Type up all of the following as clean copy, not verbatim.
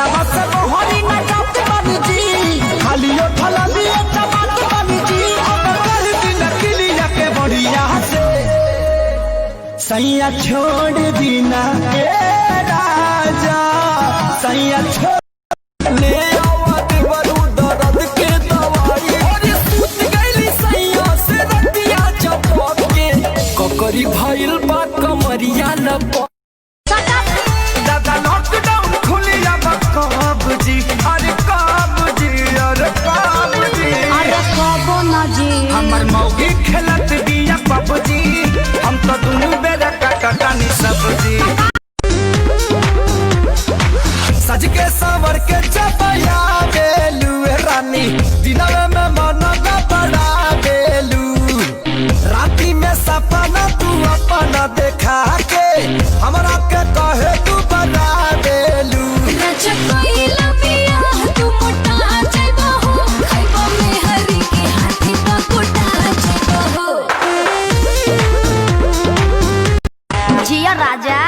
घरवा से मोहरी न जात बनी जी, खालियो थला लिए चबात बनी जी। अब कर दिन किलिया के बढ़िया से सैया छोड़ दीना ए राजा, सैया छोड़ ले आवत बरू दर्द के दवाई। और सूत गईली सैया से रतिया चपक के, ककरी भइल बा कमरिया लपक। दादा लॉकडाउन खुलिया कब जी, अरे कब जी, अरे कब जी, अरे कबो ना जी। हमर मौगी खेलत बिया पबजी, हम तो दुनू बेरा कटनी सब्जी। सज के सवर के चपया गेलू रानी, दिनवे में मन का बड़ा गेलू, राती में सपना तू अपना देखा के हमरा के कहे तू बना देलू। जिया राजा।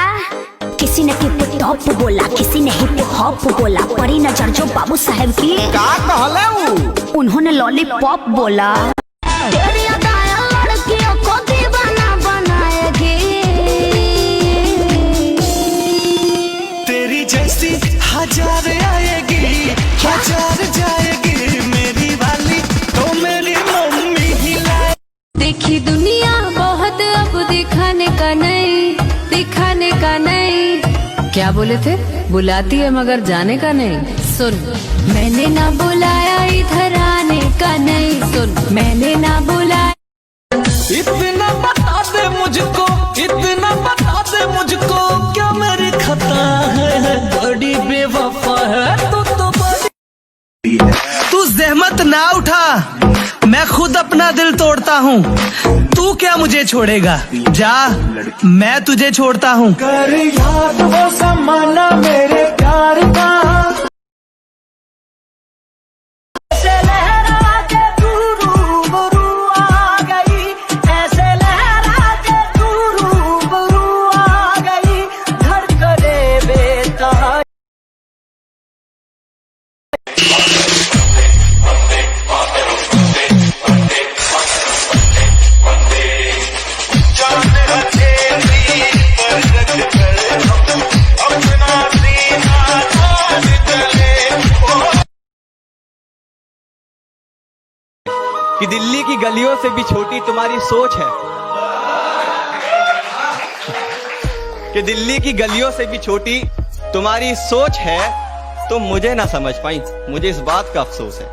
किसी ने हिप टॉप बोला, किसी ने हिप हॉप बोला, परी नजर जो बाबू साहब की का कहले उन्होंने लॉलीपॉप बोला। तेरी अदाया लड़कियों को दीवाना बनाएगी, तेरी जैसी हजार आएगी हजार जाएगी, मेरी वाली तो मेरी मम्मी ही लाए। देखी दुनिया बहुत, अब दिखाने का नहीं, दिखाने का नहीं। क्या बोले थे? बुलाती है मगर जाने का नहीं। सुन, मैंने ना बुलाया इधर आने का नहीं। सुन, मैंने ना बुलाया। इतना बता दे मुझको, इतना बता दे मुझको, क्या मेरी खता है, बड़ी बेवफा है तो बड़ी। तू जहमत ना उठा, मैं खुद अपना दिल तोड़ता हूँ, तू क्या मुझे छोड़ेगा, जा मैं तुझे छोड़ता हूँ। कर याद वो समाना मेरे प्यार का, कि दिल्ली की गलियों से भी छोटी तुम्हारी सोच है, कि दिल्ली की गलियों से भी छोटी तुम्हारी सोच है, तुम मुझे ना समझ पाई, मुझे इस बात का अफसोस है।